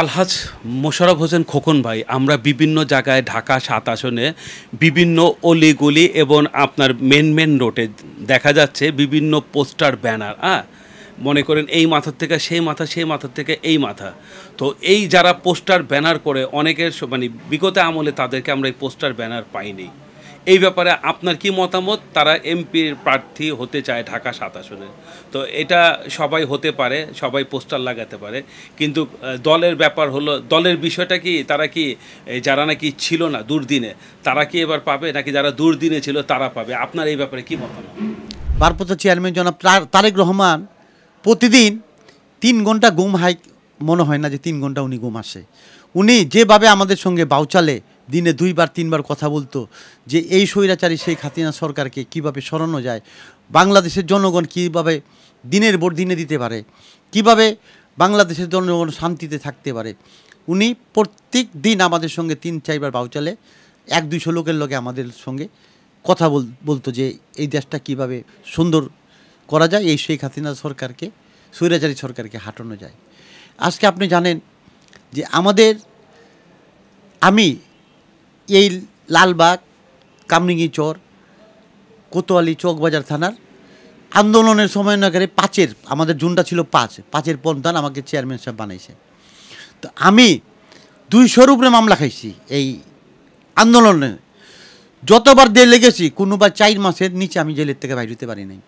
আলহাজ মোশাররফ হোসেন খোকন ভাই, আমরা বিভিন্ন জায়গায় ঢাকা ৭ আসনে বিভিন্ন অলিগলি এবং আপনার মেন রোডে দেখা যাচ্ছে বিভিন্ন পোস্টার ব্যানার, মনে করেন এই মাথার থেকে সেই মাথা, সেই মাথার থেকে এই মাথা। তো এই যারা পোস্টার ব্যানার করে অনেকের মানে বিগত আমলে তাদেরকে আমরা এই পোস্টার ব্যানার পাইনি। এই ব্যাপারে আপনার কি মতামত? তারা এমপির প্রার্থী হতে চায় ঢাকা ৭ আসনে। তো এটা সবাই হতে পারে, সবাই পোস্টার লাগাতে পারে, কিন্তু দলের ব্যাপার হলো, দলের বিষয়টা কি, তারা কি যারা নাকি ছিল না দুর্দিনে তারা কি এবার পাবে, নাকি যারা দুর্দিনে ছিল তারা পাবে? আপনার এই ব্যাপারে কি মতামত? ভারপ্রাপ্ত চেয়ারম্যান জনাব তারেক রহমান প্রতিদিন ৩ ঘন্টা ঘুম মনে হয় না যে ৩ ঘন্টা উনি ঘুম আসে। উনি যেভাবে আমাদের সঙ্গে বাউচালে দিনে ২বার ৩বার কথা বলতো যে এই স্বৈরাচারী শেখ হাসিনা সরকারকে কিভাবে সরানো যায়, বাংলাদেশের জনগণ কিভাবে দিনের ভোট দিনে দিতে পারে, কিভাবে বাংলাদেশের জনগণ শান্তিতে থাকতে পারে। উনি প্রত্যেক দিন আমাদের সঙ্গে ৩-৪বার বাউচালে ১-২০০ লোকের লগে আমাদের সঙ্গে কথা বলতো যে এই দেশটা কিভাবে সুন্দর করা যায়, এই শেখ হাসিনা সরকারকে, স্বৈরাচারী সরকারকে হাঁটানো যায়। আজকে আপনি জানেন যে আমি এই লালবাগ, কামরিঙ্গিচর, কোতোয়ালি, চকবাজার থানার আন্দোলনের সমন্বয়কারী ৫-এর, আমাদের জুনটা ছিল ৫-এর প্রধান আমাকে চেয়ারম্যান সাহেব বানাইছে। তো আমি ২০০-র উপরে মামলা খাইছি এই আন্দোলনে। যতবার জেল লেগেছি, কোনোবার ৪ মাসের নিচে আমি জেলের থেকে বাইরে হতে পারি নাই।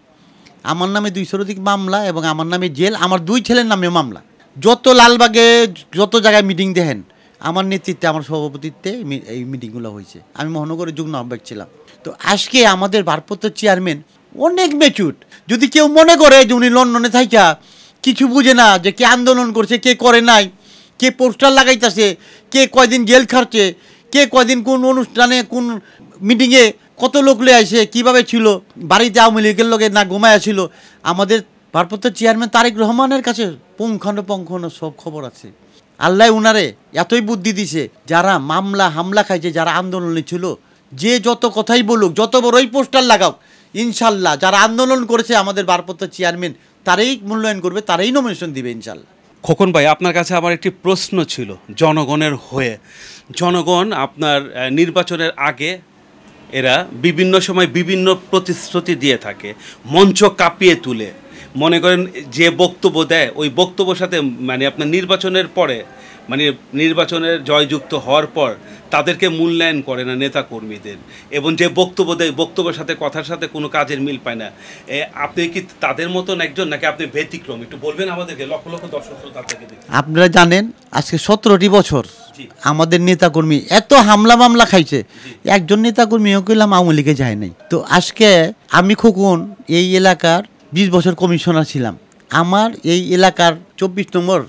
আমার নামে ২০০-র অধিক মামলা এবং আমার নামে জেল, আমার ২ ছেলের নামে মামলা। যত লালবাগে যত জায়গায় মিটিং দেখেন আমার নেতৃত্বে, আমার সভাপতিত্বে এই মিটিংগুলো হয়েছে। আমি মহানগরের যুগ্ম আহ্বায়ক ছিলাম। তো আজকে আমাদের ভারপ্রাপ্ত চেয়ারম্যান অনেক ম্যাচুর। যদি কেউ মনে করে যে উনি লন্ডনে থাইকা কিছু বুঝে না, যে কে আন্দোলন করছে, কে করে নাই, কে পোস্টার লাগাইতেছে, কে কয়দিন জেল খাটছে, কে কয়দিন কোন অনুষ্ঠানে কোন মিটিংয়ে কত লোক লয়ে আসে, কীভাবে ছিল, বাড়িতে আওয়ামী লীগের লোকে না ঘুমায়া ছিল, আমাদের ভারপ্রাপ্ত চেয়ারম্যান তারেক রহমানের কাছে পুঙ্খানুপুঙ্খানু সব খবর আছে। আল্লাহ উনারে এতই বুদ্ধি দিছে, যারা মামলা হামলা খাইছে, যারা আন্দোলনে ছিল, যে যত কথাই বলুক, যত বড়ই পোস্টার লাগাও, ইনশাল্লাহ যারা আন্দোলন করেছে আমাদের ভারপ্রাপ্ত চেয়ারম্যান তারাই মূল্যায়ন করবে, তারাই নমিনেশন দিবে ইনশাল্লাহ। খোকন ভাই, আপনার কাছে আমার একটি প্রশ্ন ছিল জনগণের হয়ে। জনগণ আপনার নির্বাচনের আগে এরা বিভিন্ন সময় বিভিন্ন প্রতিশ্রুতি দিয়ে থাকে, মঞ্চ কাঁপিয়ে তুলে। মনে করেন যে বক্তব্য দেয়, ওই বক্তব্যের সাথে মানে আপনার নির্বাচনের পরে, মানে নির্বাচনের জয়যুক্ত হওয়ার পর তাদেরকে মূল্যায়ন করে না নেতা কর্মীদের, এবং যে বক্তব্য দেয় বক্তব্যের সাথে কথার সাথে কোনো কাজের মিল পায় না। আপনি কি তাদের মতন একজন, নাকি আপনি ব্যতিক্রম? একটু বলবেন আমাদেরকে, লক্ষ লক্ষ দর্শক শ্রোতা থেকে। আপনারা জানেন আজকে 17টি বছর আমাদের নেতাকর্মী এত হামলা মামলা খাইছে, একজন নেতাকর্মীও কইলাম আওয়ামী লীগে যায় নাই। তো আজকে আমি খোকন এই এলাকার 20 বছর কমিশনার ছিলাম। আমার এই এলাকার 24 নম্বর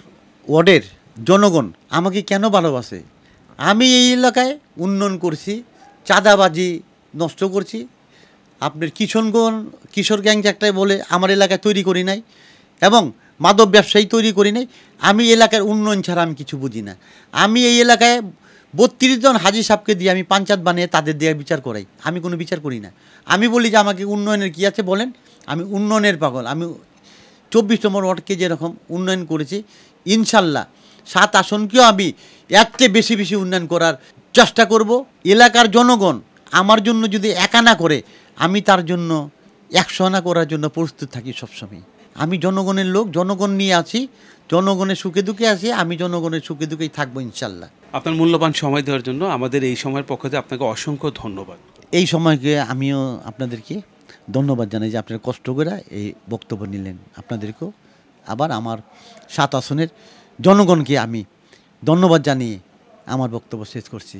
ওয়ার্ডের জনগণ আমাকে কেন ভালোবাসে? আমি এই এলাকায় উন্নয়ন করছি, চাঁদাবাজি নষ্ট করছি। আপনার কিশোর গ্যাং একটাই বলে আমার এলাকায় তৈরি করি নাই, এবং মাদক ব্যবসায়ী তৈরি করি নাই। আমি এলাকার উন্নয়ন ছাড়া আমি কিছু বুঝি না। আমি এই এলাকায় 32 জন হাজি সাহেবকে দিয়ে আমি পঞ্চায়েত বানিয়ে তাদের দিয়ে বিচার করাই। আমি কোনো বিচার করি না। আমি বলি যে আমাকে উন্নয়নের কী আছে বলেন, আমি উন্নয়নের পাগল। আমি 24 নম্বর ওয়ার্ডকে যেরকম উন্নয়ন করেছি, ইনশাল্লাহ 7 আসনকেও আমি এর চেয়ে বেশি বেশি উন্নয়ন করার চেষ্টা করব। এলাকার জনগণ আমার জন্য যদি একা না করে, আমি তার জন্য 100 আনা করার জন্য প্রস্তুত থাকি সবসময়। আমি জনগণের লোক, জনগণ নিয়ে আছি, জনগণের সুখে দুঃখে আছি, আমি জনগণের সুখে দুঃখেই থাকবো ইনশাল্লাহ। আপনার মূল্যবান সময় দেওয়ার জন্য আমাদের এই সময়ের পক্ষ থেকে আপনাকে অসংখ্য ধন্যবাদ। এই সময়কে আমিও আপনাদেরকে ধন্যবাদ জানাই যে আপনারা কষ্ট করে এই বক্তব্য নিলেন। আপনাদেরকেও আবার আমার 7 আসনের জনগণকে আমি ধন্যবাদ জানিয়ে আমার বক্তব্য শেষ করছি।